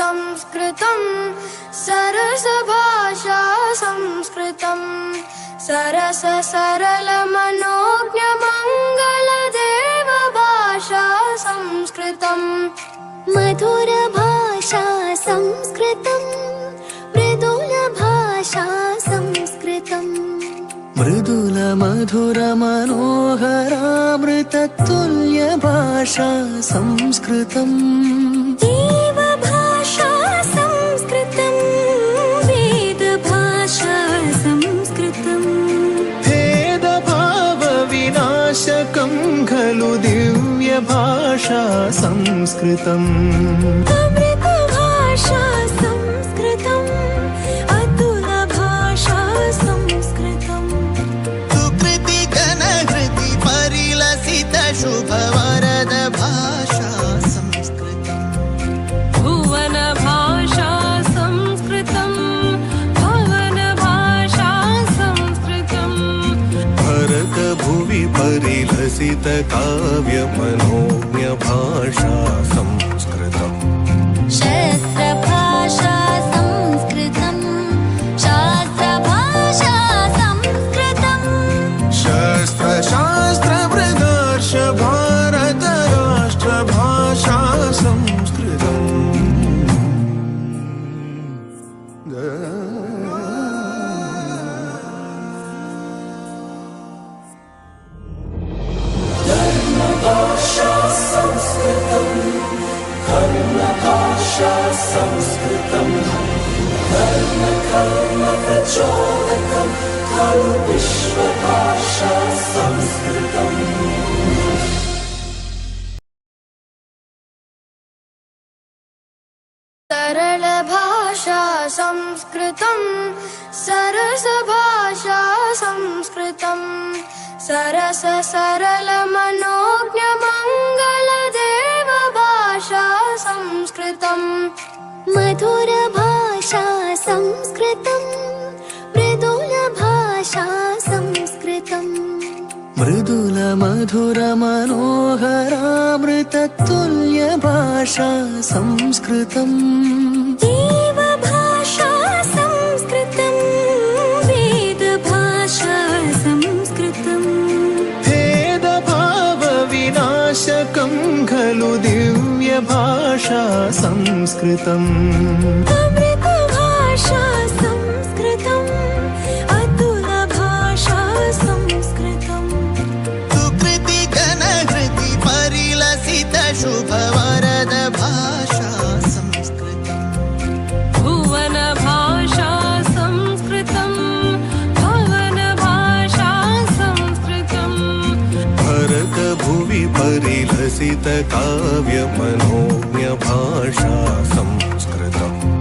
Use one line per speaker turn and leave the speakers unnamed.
संस्कृतं सरसभाषा संस्कृतं सरस सरल मनोज्ञ मंगल देव भाषा संस्कृतं
मधुर भाषा संस्कृतं मृदुल भाषा संस्कृतं
मृदुल मधुर मनोहरामृततुल्य भाषा संस्कृतं
देव भाषा संस्कृतं वेद भाषा संस्कृतं
भेदभाव विनाशकं खलु दिव्य भाषा संस्कृतम्
अमृत भाषा संस्कृतं अतुल भाषा संस्कृतं
सुकृति घनहृति परिलसित शुभ वरद भाषा संस्कृतं
भुवन भाषा संस्कृतं भवन भाषा संस्कृतं
भरत भुवि परिलसित काव्य मनोज्ञ भाषा संस्कृतम्
शस्त्र भाषा संस्कृतं शास्त्र भाषा संस्कृतं
शस्त्र शास्त्र प्रदर्श भारत राष्ट्र भाषा संस्कृतम्
सरल भाषा संस्कृतं सरस भाषा संस्कृतं सरस सरल मनोज्ञ मंगल देव भाषा संस्कृतं
मधुर भाषा संस्कृतं मृदुल भाषा संस्कृतं
मृदुल मधुर मनोहरामृततुल्य भाषा संस्कृतं
देव भाषा संस्कृतं वेद भाषा संस्कृतं
भेदभाव विनाशकं खलु दिव्य भाषा संस्कृतम्
अमृत भाषा संस्कृतं अतुल भाषा संस्कृतं
सुकृति घनहृति परिलसित शुभ वरद भाषा संस्कृतं
भुवन भाषा संस्कृतं भवन भाषा संस्कृतं
भरत भुवि परिलसित काव्य मनोज्ञ भाषा संस्कृतम्